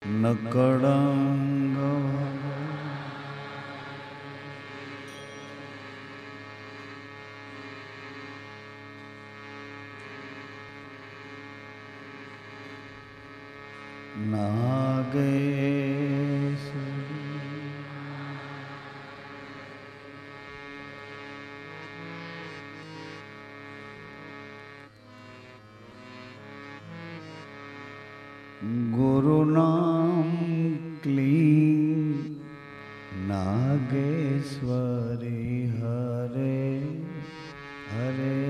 નકળંગ નાગેશ્વરી ગુરુ નામ ક્લીં નાગેશ્વરી હરે હરે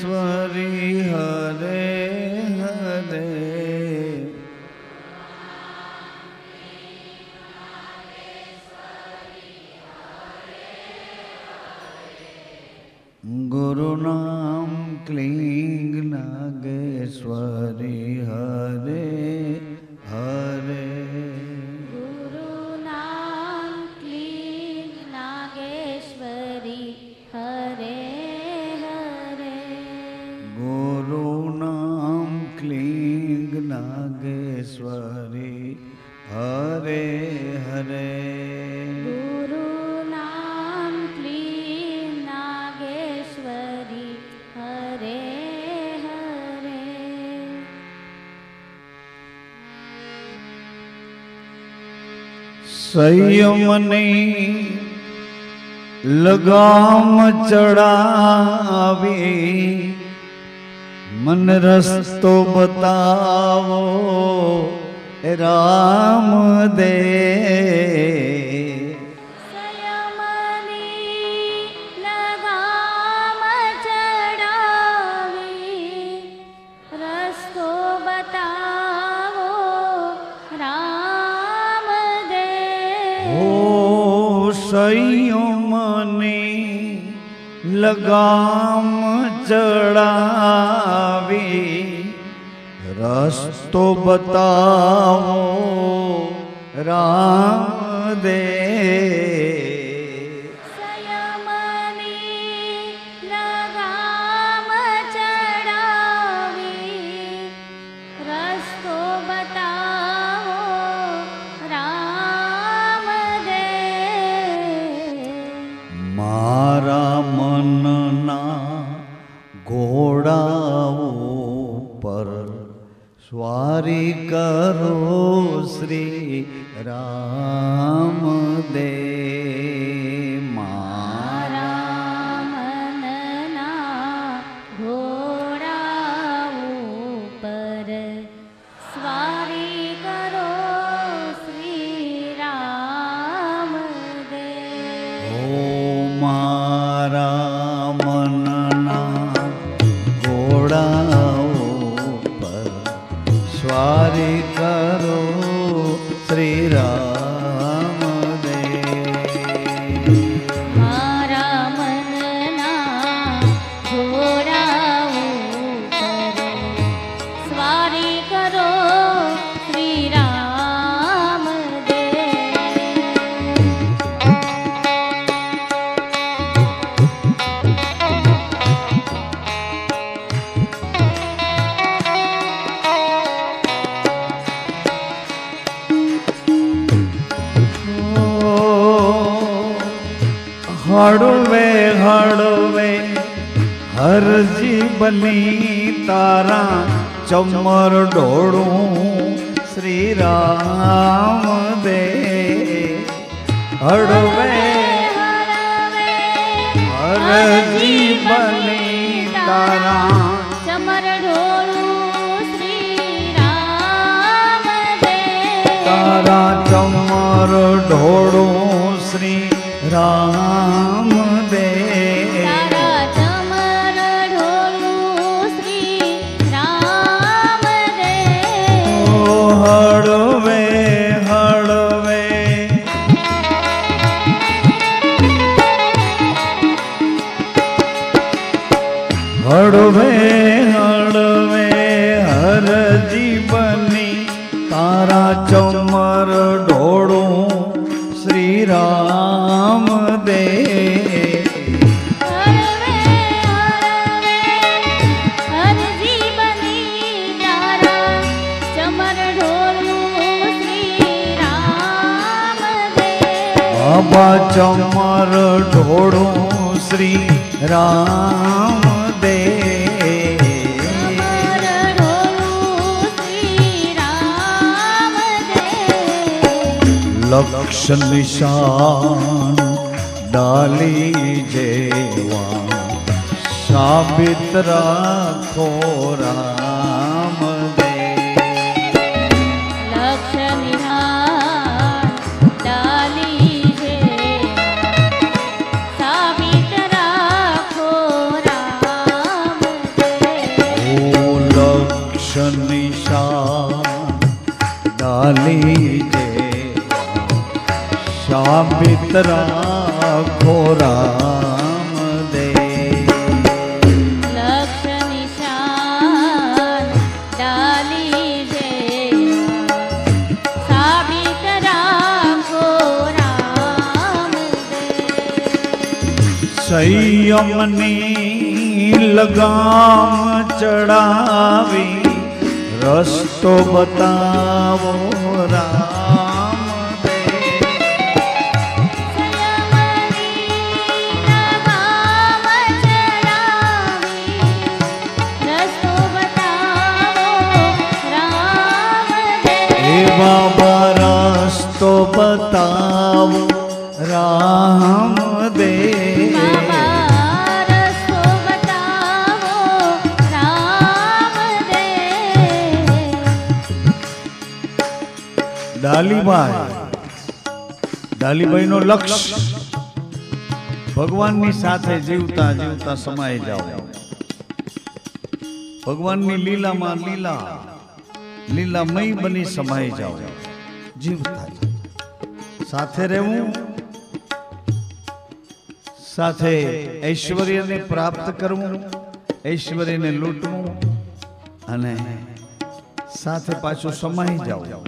નાગેશ્વરી હરે હરે ગુરુ નામ ક્લીં નાગેશ્વરી હરે હરે નાગેશ્વરી હરે હરે ગુરુ નામ ક્લીં નાગેશ્વરી હરે હરે સંયમની લગામ ચડાવી મન રસ્તો બતાવો રામ દે સંયમની લગામ ચડાવી રસ્તો બતાવો રામ દે ઓ સંયમની લગામ ચડાવી રસ્તો બતાવો રામ દે સંયમની લગામ ચડાવી રસ્તો બતાવો રામ દે મારા મનના ઘોડાઓ પર સ્વારી કરો શ્રી રામ દે મારા મનના ઘોડા ઉપર સ્વારી કરો શ્રી રામ દે ઓ મારા મનના ઘોડાઓ પર સ્વારી કરો શ્રી રામ દે મારા મનના ઘોડા ઉપર સ્વારી કરો શ્રી રામ દે હળવે હળવે હરજી બની તારા ચમર ડોળું શ્રી રામ દે હળવે હરજી બની તારા ચમર ઢોળું શ્રી રામ દે તારા ચમર ઢોળું શ્રી રામ દે તારા ચમર ઢોળું શ્રી રામ દે હળવે તારા ચમર ઢોળું શ્રી રામ દે હરજી બની તારા ચમર ઢોળું શ્રી રામ દે બાબા ચમર ઢોળું શ્રી રામ દે લક્ષ નિશાન ડાલી જેવા સાબિત રાખો રામ દે લક્ષ નિહાર ડાલી છે સાબિત રાખો રામ દે ઓ લક્ષ નિશાન ડાલી સાબિત રાખો રામ દે લક્ષ નિશાન ડાલી છે સાબિત રાખો રામ દે સંયમની લગામ ચડાવી રસ્તો બતાવો રામ દે બાબા રસ્તો બતાવો રામ દે રસ્તો બતાવો રામ દે ડાલીબાઈ નો લક્ષ્ય ભગવાનની સાથે જીવતા જીવતા સમાઈ જાઓ ભગવાનની લીલામાં લીલામય બની સમાઈ જાઓ જીવતા સાથે રહેવું સાથે ઐશ્વર્યને પ્રાપ્ત કરવું ઐશ્વર્યને લૂંટવું અને સાથે પાછું સમાઈ જાઓ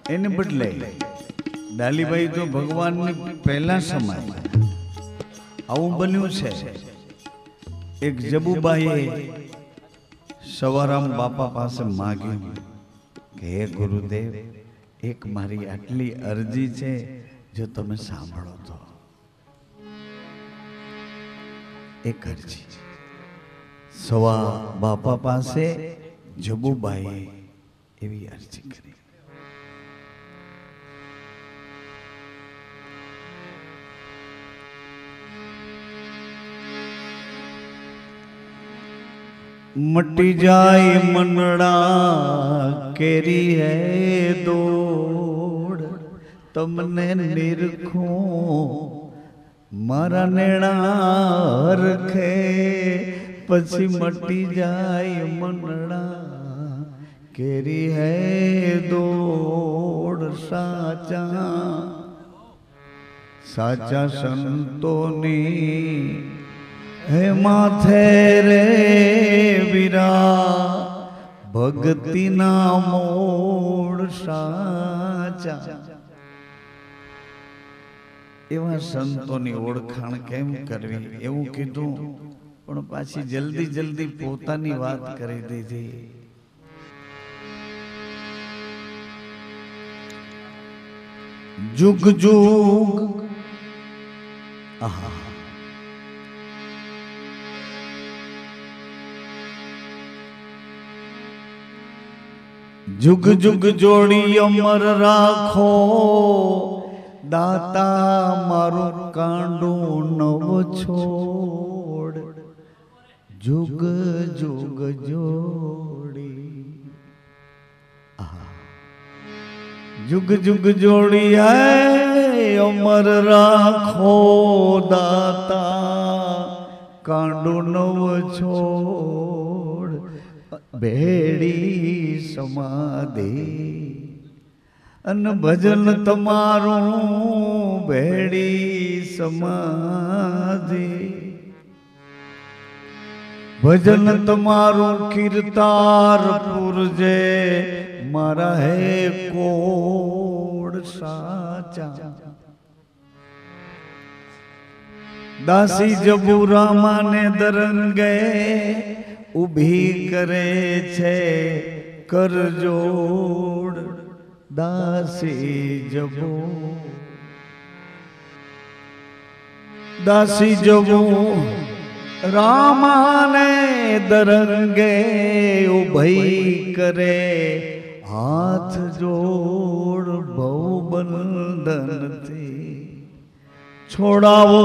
એને બદલે ડાલીબાઈ તો ભગવાનની પહેલા સમાય આવું બન્યું છે એક જબુબાઈએ સવારામ બાપા પાસે માગ્યું કે હે ગુરુદેવ એક મારી આટલી અરજી છે જો તમે સાંભળો તો એક અરજી સવા બાપા પાસે જબુબાઈએ એવી અરજી કરી मटी जाए मनड़ा केरी है दौड़ तमने निरखो मारा नेड़ा रखे पछी मटी जाए मनड़ा केरी है दौड़ साचा साचा संतोनी हे माथे रे वीरा भक्ति ना मोड़ साचा एवा संतोनी ओळखाण केम करवी एवुं कीधुं पण पाછી जल्दी जल्दी पोतानी वात करी दीधी जुग जुग आहा जुग जुग जोड़ी अमर राखो दाता मारो कांडो नव छोड़ जुग जुग जोड़ी जुग जुग जोड़ी है अमर राखो दाता कांडो नव छोड़ भेड़ी समाधि अन भजन तमारो भेड़ी समाधि भजन तमारो कीर्तार पुरजे મારા હે કોડ સાચા દાસી જબુરામાને દરંગે ઊભી કરે છે કરજોડ દાસી જબુ દાસી જબુ રામાને દરંગે ઊભી કરે હાથ જોડ ભવબંધનથી છોડાવો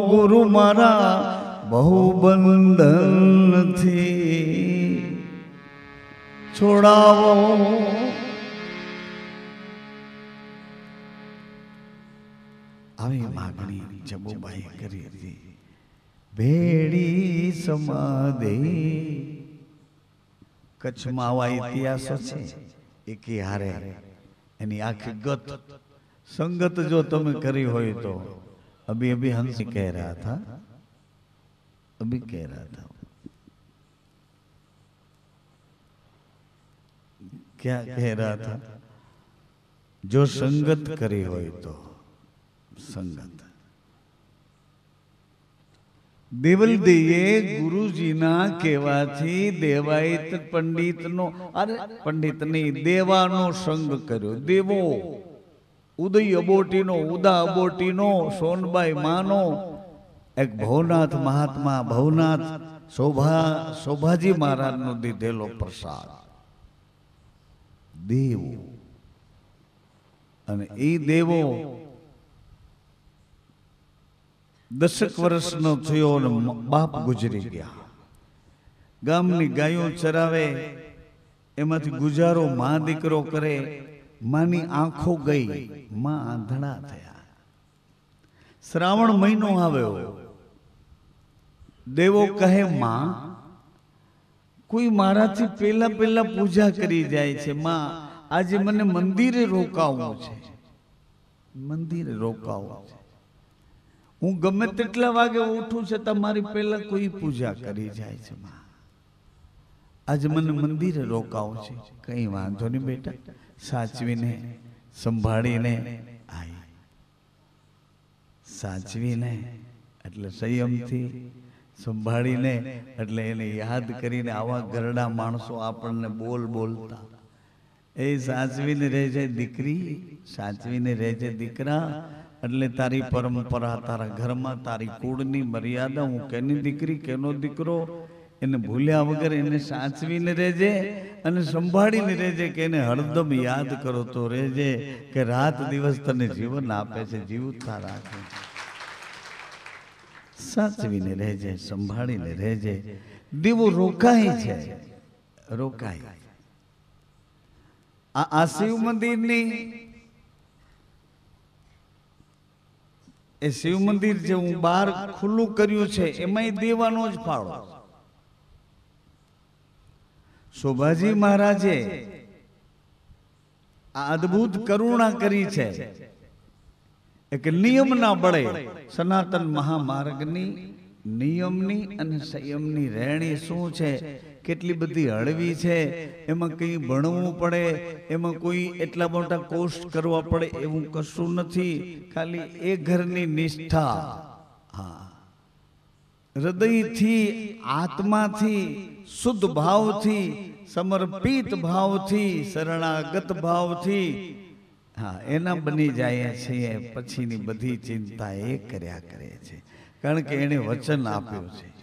ગુરુ મારા ભવબંધનથી છોડાવો આવી માગણી જબુબાઈ કરી હતી ભેડી સમાધિ કચ્છમાં આવા ઇતિહાસો છે એકી હારે એની આખી ગત સંગત જો તમે કરી હોય તો अभी अभी हंसी कह रहा था अभी कह रहा था क्या कह रहा था जो संगत करी हो तो संगत દેવલદેયે ગુરુજીના કહેવાથી દેવાયત પંડિતનો અરે પંડિતની દેવાનો સંગ કર્યો દેવો ઉદય અબોટીનો ઉદા અબોટીનો સોનબાઈ માનો એક ભવનાથ મહાત્મા ભવનાથ શોભાજી મહારાજનો દીધેલો પ્રસાદ દેવો અને એ દેવો 10 વર્ષનો થયો અને બાપ ગુજરી ગયા ગામની ગાયો ચરાવે એમાંથી ગુજારો માં દીકરો કરે માની આંખો ગઈ માં આંધળા થયા શ્રાવણ મહિનો આવ્યો દેવો કહે માં કોઈ મારાથી પહેલા પૂજા કરી જાય છે માં આજે મને મંદિરે રોકાવું છે મંદિરે રોકાવું છે હું ગમે તેટલા વાગે ઉઠું છે તમારી પહેલા કોઈ પૂજા કરી જાય છે માં આજે મને મંદિરે રોકાવું છે કઈ વાંધો નહીં બેટા સાચવીને સંભાળીને આવી સાચવીને એટલે સંયમથી સંભાળીને એટલે એને યાદ કરીને આવા ગરડા માણસો આપણને બોલતા એ સાચવીને રહેજે દીકરી સાચવીને રહેજે દીકરા એટલે તારી પરંપરા તારા ઘરમાં તારી કુળની મર્યાદા હું કેની દીકરી કેનો દીકરો એને ભૂલ્યા વગર એને સાચવીને રહેજે અને સંભાળીને રહેજે કે એને હરદમ યાદ કરો તો રહેજે કે રાત દિવસ તને જીવન આપે છે જીવતા રાખે સાચવીને રહેજે સંભાળીને રહેજે દેવો રોકાય છે રોકાય આ શિવ મંદિરની એ શિવ મંદિર જે હું બહાર ખુલ્લું કર્યું છે એમાંય દેવાનો જ ફાળો શોભાજી મહારાજે આ અદ્ભુત કરુણા કરી છે એક નિયમના બળે સનાતન મહામાર્ગની નિયમની અને સંયમની રહેણી શું છે કેટલી બધી હળવી છે એમાં કંઈ ભણવું પડે એમાં કોઈ એટલા મોટા કોર્સ કરવા પડે એવું કશું નથી ખાલી એ ઘરની નિષ્ઠા હા હૃદયથી આત્માથી શુદ્ધ ભાવથી સમર્પિત ભાવથી શરણાગત ભાવથી હા એના બની જાય છે પછીની બધી ચિંતા એ કર્યા કરે છે કારણ કે એને વચન આપ્યું છે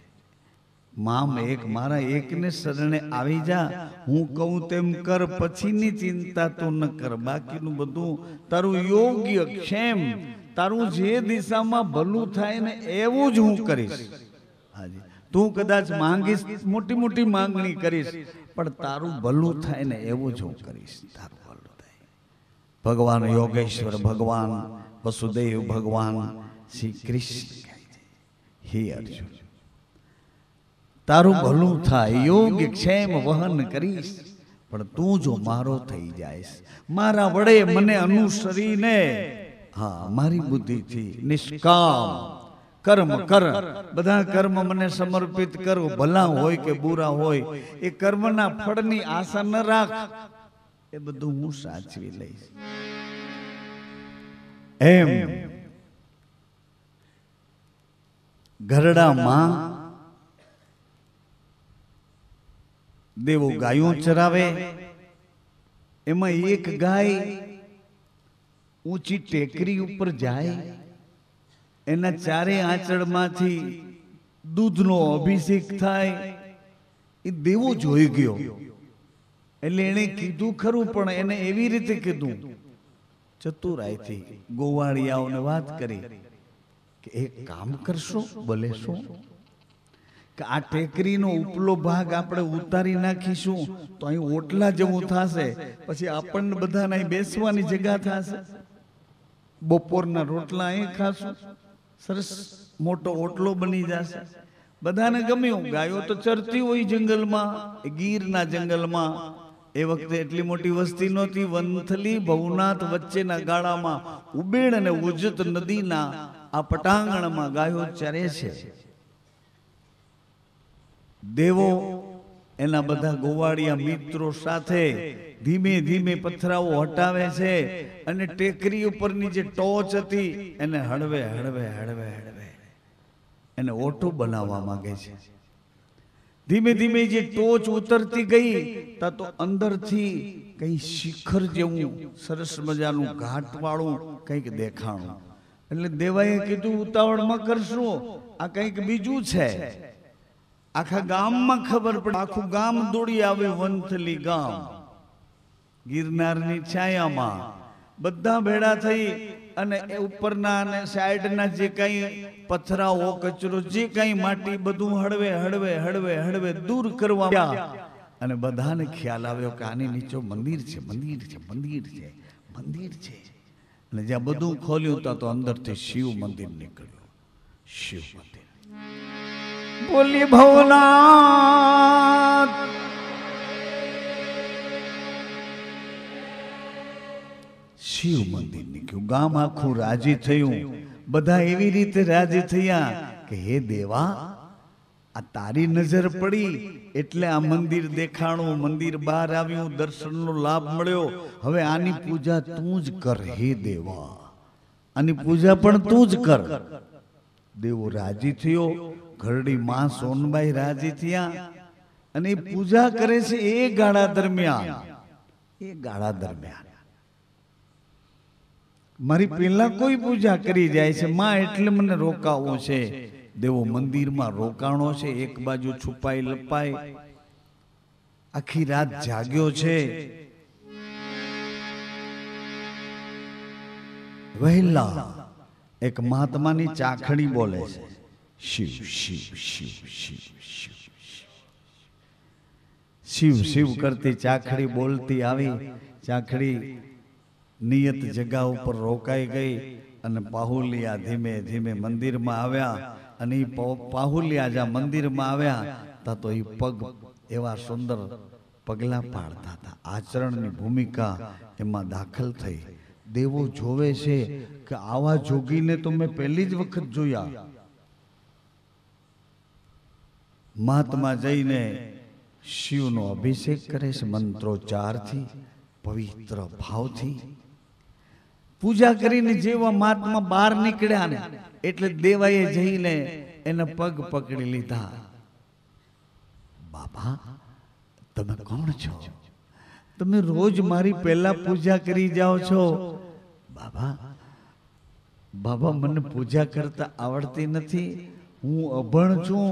મામ એક મારા એકને શરણે આવી જા હું કહું તેમ કર પછીની ચિંતા તો ન કર બાકીનું બધું તારું યોગ્ય ક્ષેમ તારું જે દિશામાં ભલું થાય ને એવું જ હું કરીશ હાજી તું કદાચ માંગીશ મોટી મોટી માંગણી કરીશ પણ તારું ભલું થાય ને એવું જ હું કરીશ તારું ભલું થાય ભગવાન યોગેશ્વર ભગવાન વસુદેવ ભગવાન શ્રી કૃષ્ણ કહે છે હે અર્જુન તારું ભલું થાય યોગ્ય ક્ષેમ વહન કરીશ પણ તું જો મારો થઈ જાયસ મારા વડે મને અનુસરીને હા મારી બુદ્ધિથી નિષ્કામ કર્મ કર બધા કર્મ મને સમર્પિત કરો ભલા હોય કે બુરા હોય એ કર્મના ફળની આશા ન રાખ એ બધું હું સાચવી લઈશ. એમ ઘરડામાં દેવો ગાયો ચરાવે. એમાં એક ગાય ઊંચી ટેકરી ઉપર જાય, એના ચારે આંચળમાંથી દૂધનો અભિષેક થાય. એ દેવો જોઈ ગયો એટલે એને કીધું ખરું, પણ એને એવી રીતે કીધું ચતુરાઈથી. ગોવાળિયાઓને વાત કરી કે એક કામ કરશો, બોલે શું? કે આ ટેકરીનો ઉપલો ભાગ આપણે ઉતારી નાખીશું તો અહીં ઓટલા જેવું થશે, પછી આપણને બધાને અહીં બેસવાની જગ્યા થશે, બપોરના રોટલા અહીં ખાશું, સરસ મોટો ઓટલો બની જશે, બધાને ગમ્યું. ગાયો તો ચરતી હોય જંગલમાં, ગીરના જંગલમાં. એ વખતે એટલી મોટી વસ્તી નહોતી. વંથલી ભવનાથ વચ્ચેના ગાળામાં ઉબેડ અને ઉજત નદીના આ પટાંગણમાં ગાયો ચરે છે. દેવો એના બધા ગોવાળિયા મિત્રો સાથે ધીમે ધીમે પથરાઓ હટાવે છે અને ટેકરી ઉપરની જે ટોચ હતી એને હળવે હળવે હળવે હળવે એને ઓટો બનાવવા માંગે છે. ધીમે ધીમે જે ટોચ ઉતરતી ગઈ તો અંદરથી કઈ શિખર જેવું સરસ મજાનું ઘાટ વાળું કઈક દેખાણું. એટલે દેવાએ કીધું ઉતાવળમાં કરશું, આ કઈક બીજું છે. આખા ગામમાં ખબર પડે, આખું ગામ દોડી આવે. વંથલી ગામ ગિરનારની છાયામાં બધા ભેળા થઈ અને એ ઉપરના અને સાઈડના જે કઈ પથરાઓ, કચરો, જે કઈ માટી, બધું હળવે હળવે હળવે હળવે દૂર કરવા. અને બધાને ખ્યાલ આવ્યો કે આની નીચે મંદિર છે, મંદિર છે, મંદિર છે, મંદિર છે. અને જ્યાં બધું ખોલ્યું તો અંદરથી શિવ મંદિર નીકળ્યું. શિવ મંદિર. બોલી ભવનાથ. શિવ મંદિર નીકળ્યું. ગામ આખું રાજી થયું. બધા એવી રીતે રાજી થયા કે હે દેવા, આ તારી નજર પડી એટલે આ મંદિર દેખાણું, મંદિર બહાર આવ્યું, દર્શનનો લાભ મળ્યો. હવે આની પૂજા તું જ કર હે દેવા, આની પૂજા પણ તું જ કર. દેવો રાજી થયો. ઘરડી માં સોનબાઈ રાજી થયા અને એ પૂજા કરે છે. એ ગાળા દરમિયાન મારી પેલા કોઈ પૂજા કરી જાય છે માં, એટલે મને રોકાવું છે. દેવો મંદિરમાં રોકાણો છે. એક બાજુ છુપાઈ લપાઈ આખી રાત જાગ્યો છે. વહેલા એક મહાત્માની ચાખડી બોલે છે, શિવ શિવ શિવ શિવ શિવ શિવ શિવ કરતી ચાખડી બોલતી આવી. ચાખડી નિયત જગા ઉપર રોકાઈ ગઈ અને પાહુલિયા ધીમે ધીમે મંદિરમાં આવ્યા. અને એ પાહુલિયા જ્યાં મંદિરમાં આવ્યા તો એ પગ એવા સુંદર પગલા પાડતા હતા. આચરણની ભૂમિકા એમાં દાખલ થઈ. દેવો જોવે છે કે આવા જોગીને તો મેં પહેલી જ વખત જોયા. મહાત્મા જઈને શિવનો અભિષેક કરે છે મંત્રોચ્ચારથી, પવિત્ર ભાવથી. પૂજા કરીને જેવા મહાત્મા બહાર નીકળ્યા ને એટલે દેવાએ જઈને એના પગ પકડી લીધા. બાબા, તમે કોણ છો? તમે રોજ મારી પહેલા પૂજા કરી જાઓ છો. બાબા, બાબા મને પૂજા કરતા આવડતી નથી. હું અભણ છું,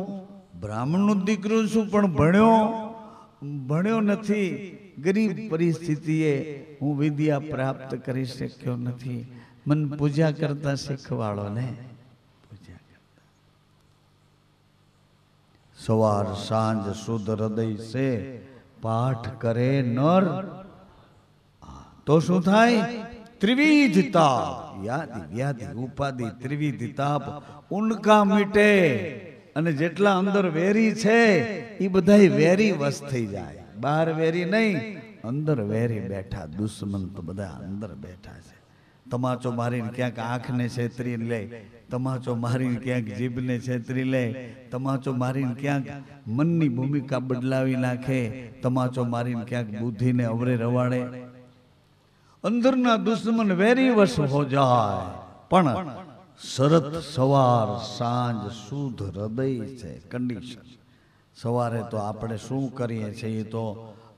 બ્રાહ્મણનો દીકરો છું, પણ ભણ્યો નથી. ગરીબ પરિસ્થિતિએ હું વિદ્યા પ્રાપ્ત કરી શક્યો નથી. મને પૂજા કરતા શીખવાડો ને. પૂજા કરતા સવાર સાંજ શુદ્ધ હૃદય સે પાઠ કરે નર તો શું થાય? ત્રિવિધ તાપ, યાદી વ્યાધિ ઉપાધિ ત્રિવિધ તાપ ઉનકા મીટે. અને જેટલા અંદર વેરી છે એ બધા વેરી વસ થઈ જાય. બહાર વેરી નહીં, અંદર વેરી બેઠા. દુશ્મન તો બધા અંદર બેઠા છે. તમાચો મારીને ક્યાંક આંખને છેતરી લે, તમાચો મારીને ક્યાંક જીભને છેતરી લે, તમાચો મારીને ક્યાંક મનની ભૂમિકા બદલાવી નાખે, તમાચો મારીને ક્યાંક બુદ્ધિને અવરે રવાડે. અંદરના દુશ્મન વેરી વશ હો જાય, પણ શરત સવાર સાંજ શુદ્ધ હૃદય છે કન્ડિશન. સવારે તો આપણે શું કરીએ છીએ, તો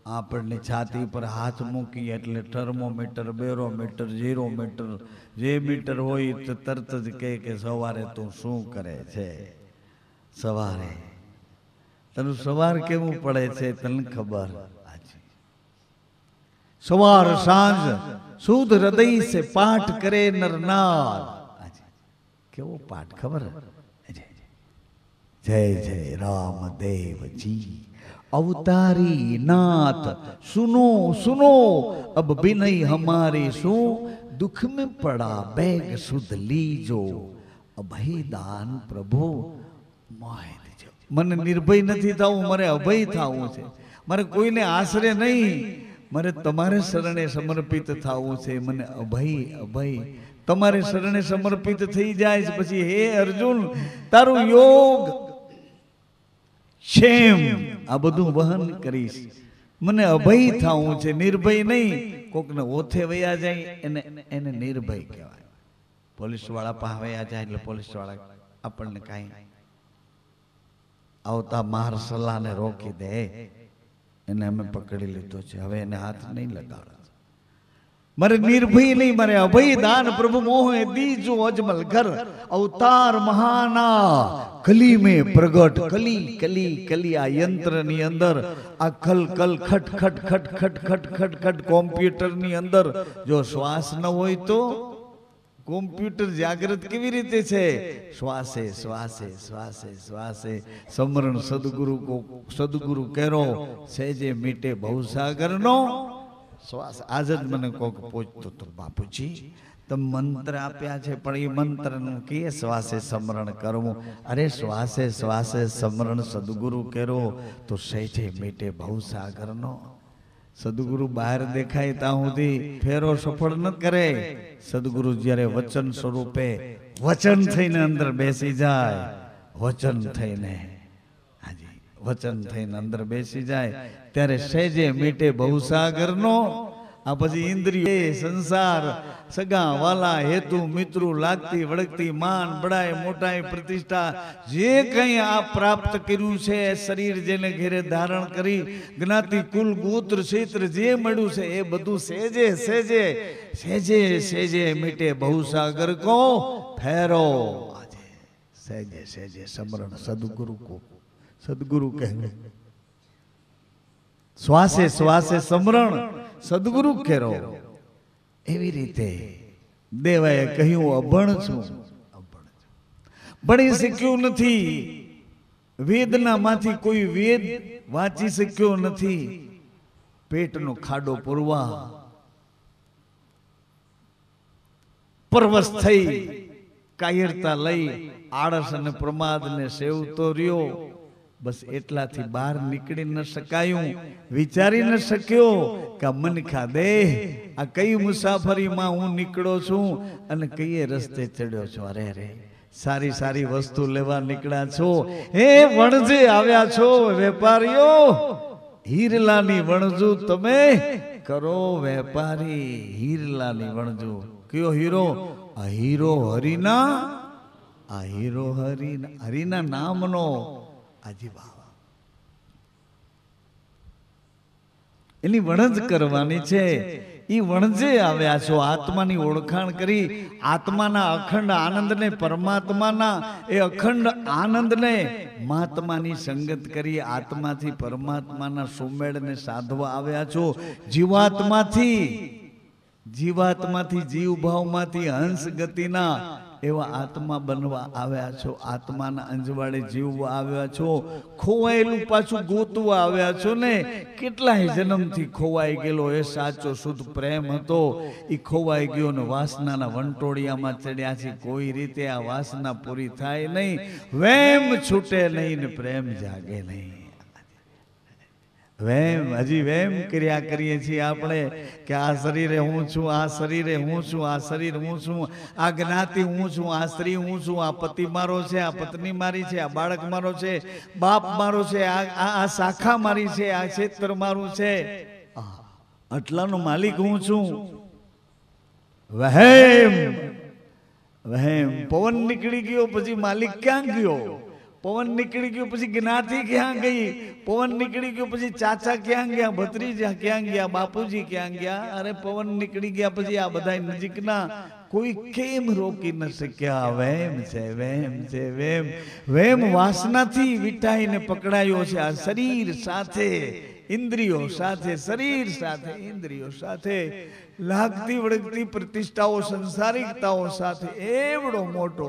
આપણને છાતી પર હાથ મૂકીએ એટલે થર્મોમીટર, બેરોમીટર, જીરોમીટર જે મીટર હોય તો તરત જ કહે કે સવારે તું શું કરે છે. સવારે તને સવાર કેવું પડે છે તને ખબર? સવાર સાંજ શુદ્ધ હૃદય से पाठ करे नरनार. કેવો પાઠ ખબર? जय जय राम देव जी अवतारी नाथ, सुनो सुनो अब बिनय हमारे सो, दुख में पड़ा बैग सुध लीजो, अभय दान प्रभु मोहि दीजो. મને નિર્ભય નથી થવું, મારે અભય થવું છે. મારે કોઈને આશરે નહીં, મારે તમારે શરણે સમર્પિત થવું છે. મને અભય અભય તમારે શરણે સમર્પિત થઈ જાય છે. પછી હે અર્જુન, તારું યોગ ક્ષેમ આ બધું વહન કરીશ. મને અભય થવું છે, નિર્ભય નહીં. કોકને ઓથે વયા જાય એને નિર્ભય કહેવાય. પોલીસ વાળા પાસે વયા જાય એટલે પોલીસ વાળા આપણને કાંઈ આવતા માર્શલાને રોકી દે, એને અમે પકડી લીધો છે, હવે એને હાથ નહીં લગાડો. મારે નિર્ભય નહીં, મારે અભય દાન પ્રભુ મોહે દીજો અજમલ ઘર, અવતાર મહાના કલી में પ્રગટ. કલી કલી કલી આ યંત્ર ની અંદર આ કલ કલ ખટ ખટ ખટ ખટ ખટ ખટ ખટ કોમ્પ્યુટર ની અંદર જો શ્વાસ ન હોય તો કોમ્પ્યુટર જાગૃત કેવી રીતે છે? શ્વાસે શ્વાસે શ્વાસે શ્વાસે સમરણ સદગુરુ કેરો, સેજે મીટે ભવસાગર નો શ્વાસ. આજ જ મને કોક પૂછતો તો, બાપુજી તમે મંત્ર આપ્યા છે પણ એ મંત્રનું કે શ્વાસે સ્મરણ કરવું. અરે શ્વાસે શ્વાસે સ્મરણ સદગુરુ કેરો તો સહેજે મીટે ભવસાગરનો. સદગુરુ બહાર દેખાય ત્યાં સુધી ફેરો સફળ ન કરે. સદગુરુ જ્યારે વચન સ્વરૂપે વચન થઈને અંદર બેસી જાય, વચન થઈને વચન થઈને અંદર બેસી જાય ત્યારે સહેજે મીટે ભવસાગરનો. આ પછી ઇન્દ્રિય, સંસાર, સગા વાલા, હેતુ મિત્રો, લાગતી વળગતી, માન બડાઈ, મોટાઈ, પ્રતિષ્ઠા જે કંઈ આ પ્રાપ્ત કર્યું છે, શરીર જેને ઘેરે ધારણ કરી, જ્ઞાતિ કુલ ગોત્ર ક્ષેત્ર જે મળ્યું છે એ બધું સહેજે સહેજે સહેજે સહેજે મીટે ભવસાગર કો ફેરો. સહેજે સહેજે સમરણ સદગુરુ કો, સદગુરુ કહેવે. શ્વાસે શ્વાસે સમરણ સદગુરુ કેરો. એવી રીતે દેવાએ કહ્યું અભણ છું, ભણી શક્યો નથી, વેદના માંથી કોઈ વેદ વાંચી શક્યો નથી. પેટનો ખાડો પૂરવા પરવશ થઈ કાયરતા લઈ આળસ અને પ્રમાદને સેવતો રહ્યો. બસ એટલાથી બહાર નીકળી ન શકાયું. વિચારી ન શક્યો કે મન ખાદે આ કઈ મુસાફરીમાં હું નીકળ્યો છું અને કઈ રસ્તે ચડ્યો છું. અરે રે, સારી સારી વસ્તુ લેવા નીકળ્યા છો, હે વણજે આવ્યા છો વેપારીઓ. હીરલાની વણજુ તમે કરો વેપારી. હીરલાની વણજુ કયો હીરો? આ હીરો હરિના, આ હીરો હરિના નામનો. આજી બાબા એની વણજ કરવાની છે. એ વણજે આવ્યા છો. આત્માની ઓળખાણ કરી, આત્માના અખંડ આનંદને, પરમાત્માના એ અખંડ આનંદને, મહાત્માની સંગત કરી આત્માથી પરમાત્માના સુમેળને સાધવા આવ્યા છો. જીવાત્માથી જીવભાવમાંથી હંસ ગતિના એવા આત્મા બનવા આવ્યા છો. આત્માના અંજવાળે જીવવા આવ્યા છો. ખોવાયેલું પાછું ગોતવા આવ્યા છો ને. કેટલાય જન્મથી ખોવાઈ ગયેલો એ સાચો શુદ્ધ પ્રેમ હતો, એ ખોવાઈ ગયો ને વાસનાના વંટોળિયામાં ચડ્યા છે. કોઈ રીતે આ વાસના પૂરી થાય નહીં, વેમ છૂટે નહીં ને પ્રેમ જાગે નહીં. વેમ હજી વેમ કર્યા કરીએ છીએ આપણે કે આ શરીરે હું છું, આ શરીરે હું છું, આ શરીર હું છું, આ જ્ઞાતિ હું છું, આ સ્ત્રી હું છું, આ પતિ મારો છે, આ પત્ની મારી છે, આ બાળક મારો છે, બાપ મારો છે, આ શાખા મારી છે, આ ક્ષેત્ર મારું છે, આટલાનો માલિક હું છું. વહેમ વહેમ. પવન નીકળી ગયો પછી માલિક ક્યાં ગયો? પવન નીકળી ગયો પછી જ્ઞાતિ ક્યાં ગઈ? પવન નીકળી ગયો પછી ચાચા ક્યાં ગયા? ભત્રીજા ક્યાં ગયા? બાપુજી ક્યાં ગયા? અરે પવન નીકળી ગયા પછી આ બધા નજીકના કોઈ કેમ રોકી ન શક્યા. વહેમ છે, વહેમ છે, વહેમ. વહેમ વાસનાથી વિટાઈને પકડાયો છે. આ શરીર સાથે ઇન્દ્રિયો સાથે, શરીર સાથે ઇન્દ્રિયો સાથે લાગતી વળગતી પ્રતિષ્ઠાઓ સંસારિકતાઓ સાથે એવડો મોટો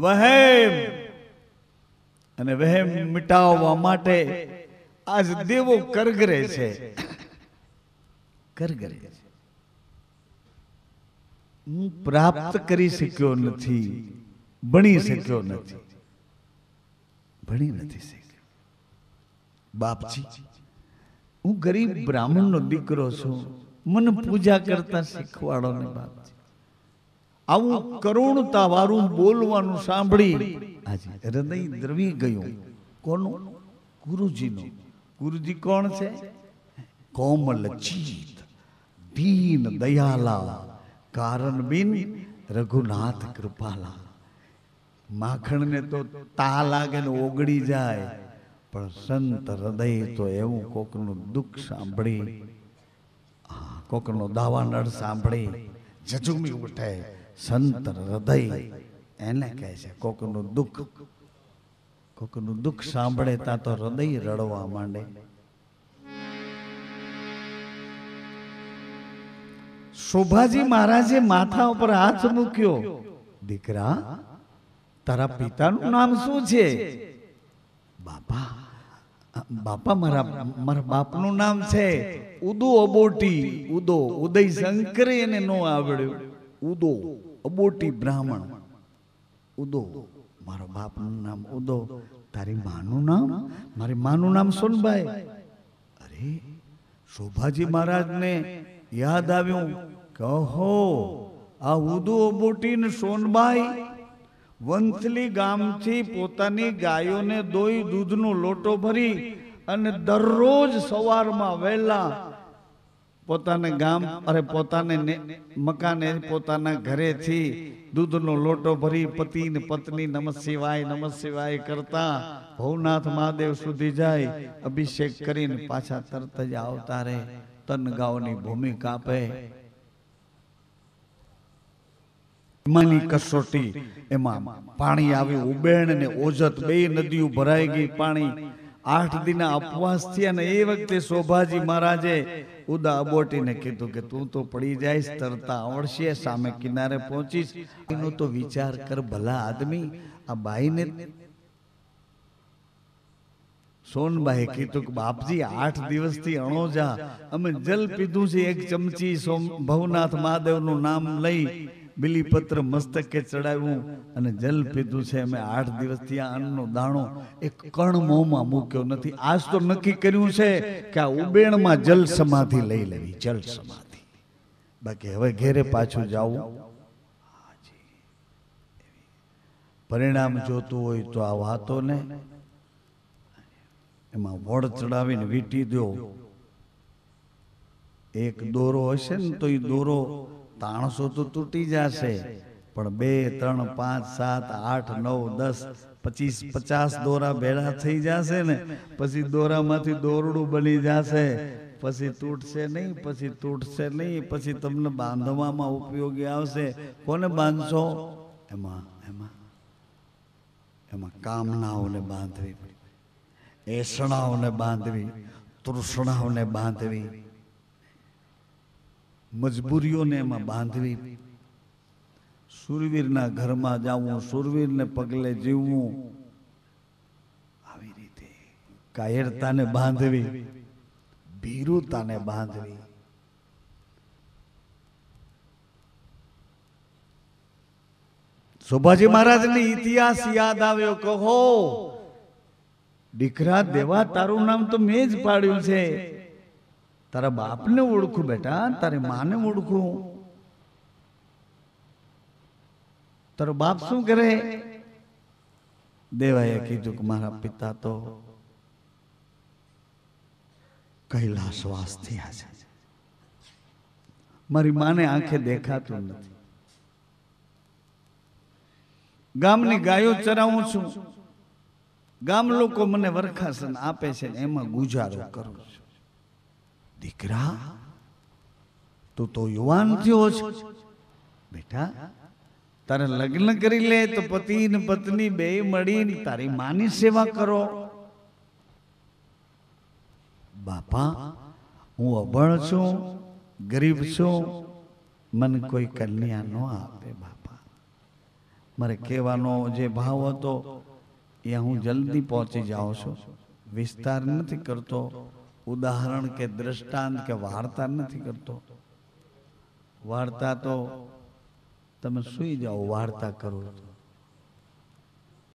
વહેમ. અને વહેમ મિટાવવા માટે આજ દેવો કરગરે છે, કરગરે છે. હું પ્રાપ્ત કરી શક્યો નથી, ભણી શક્યો નથી, ભણી નથી શક્યો. બાપજી, હું ગરીબ બ્રાહ્મણનો દીકરો છું, મને પૂજા કરતા શીખવાડો ને બાપજી. આવું કરુણતા વાળું બોલવાનું સાંભળી આજે હૃદય દ્રવી ગયું. કોનું? ગુરુજીનું. ગુરુજી કોણ છે? કોમલ ચિત, દીન દયાલા, કારણ બિન રઘુનાથ કૃપાલા. માખણને તો તા લાગે ને ઓગળી જાય, પણ સંત હૃદય તો એવું કોકનું દુઃખ સાંભળી, કોકનો દાવાનળ સાંભળી ઝઝુમી ઉઠે. સંત હૃદય એને કહે છે. કોકનું દુઃખ સાંભળે તા તો હૃદય રડવા માંડે. શોભાજી મહારાજે માથા ઉપર હાથ મૂક્યો. દીકરા, તારા પિતાનું નામ શું છે? બાપા, બાપા મારા બાપનું નામ છે ઉદો અબોટી. ઉદો, ઉદય શંકરે એને નો આવડ્યું. ઉદો અબોટી બ્રાહ્મણ. ઉદો, મારા બાપનું નામ ઉદો. તારી માનું નામ? મારી માનું નામ સોનબાઈ. અરે, શોભાજી મહારાજને યાદ આવ્યું. કહો, આ ઉદો અબોટી ને સોનબાઈ વંથલી ગામથી પોતાની ગાયોને દોઈ દૂધનો લોટો ભરી અને દરરોજ સવારમાં વહેલા પોતાને ગામ પોતાને મકાને પોતાના ઘરેથી દૂધનો લોટો ભરી પતિ ને પત્ની નમઃ શિવાય કરતા ભવનાથ મહાદેવ સુધી જાય. અભિષેક કરીને પાછા તરત જ આવતા રહે. તન ગાવની ભૂમિ કાપે. એમાંની કસોટી, એમાં પાણી આવ્યું. ઉબેણ ને ઓજત બે નદીઓ ભરાઈ ગઈ. પાણી 8 દિના ઉપવાસ થયા. અને એ વખતે શોભાજી મહારાજે ઉદા અબોટીને કીધું કે તું તો પડી જઈશ, તરતા આવડશે, સામે કિનારે પહોંચીશ. એનો તો વિચાર કર ભલા આદમી. આ બાઈને સોનબાઈ કીધું કે બાપજી 8 દિવસથી અણોજા અમે જલ પીધું છે. 1 ચમચી ભવનાથ મહાદેવનું નામ લઈ બિલીપત્ર મસ્તકે ચડાવ્યું અને જલ પીધું છે. અમે 8 દિવસથી આ અન્નનો દાણો એક કણ મોંમાં મૂક્યો નથી. આજ તો નક્કી કર્યું છે કે આ ઉબેણમાં જલ સમાધિ લઈ લેવી, જલ સમાધિ. બાકી હવે ઘેરે પાછું જાવું. પરિણામ જોતું હોય તો આ વાતોને એમાં વડ ચડાવીને વીટી દો. એક દોરો હશે ને તો એ દોરો તાણસો તો તૂટી જશે, પણ 2, 3, 5, 7, 8, 9, 10, 25, 50 દોરા ભેળા થઈ જશે ને પછી દોરામાંથી દોરડું બની જશે. પછી તૂટશે નહીં, પછી તૂટશે નહીં, પછી તમને બાંધવામાં ઉપયોગી આવશે. કોને બાંધશો? એમાં એમાં એમાં કામનાઓને બાંધવી, એસણાઓને બાંધવી, તૃષ્ણાઓને બાંધવી, મજબૂરીઓને એમાં બાંધવી. સુરવીરના ઘરમાં જવું, સુરવીરને પગલે જીવવું, આવી રીતે કાયરતાને બાંધવી, ભીરુતાને બાંધવી. શોભાજી મહારાજને ઇતિહાસ યાદ આવ્યો. કહો, દીકરા દેવા, તારું નામ તો મેં જ પાડ્યું છે. તારા બાપને ઓળખું બેટા, તારી માને ઓળખું. તારો બાપ શું કરે? દેવાએ કીધું કે મારા પિતા તો કૈલાસવાસ થયા છે. મારી માને આંખે દેખાતું નથી. ગામની ગાયો ચરાવું છું, ગામ લોકો મને વરખાસન આપે છે ને એમાં ગુજારો કરું છું. દીકરા, તું તો યુવાન થયો છે બેટા, તારે લગ્ન કરી લે તો પતિ ને પત્ની બે મળીને તારી માની સેવા કરો. બાપા, હું અભણ છું, ગરીબ છું, મને કોઈ કન્યા ન આપે. બાપા, મારે કહેવાનો જે ભાવ હતો એ હું જલ્દી પહોંચી જાઉં છું, વિસ્તાર નથી કરતો, ઉદાહરણ કે દ્રષ્ટાંત કે વાર્તા નથી કરતો. વાર્તા તો તમે સુઈ જાઓ, વાર્તા કરો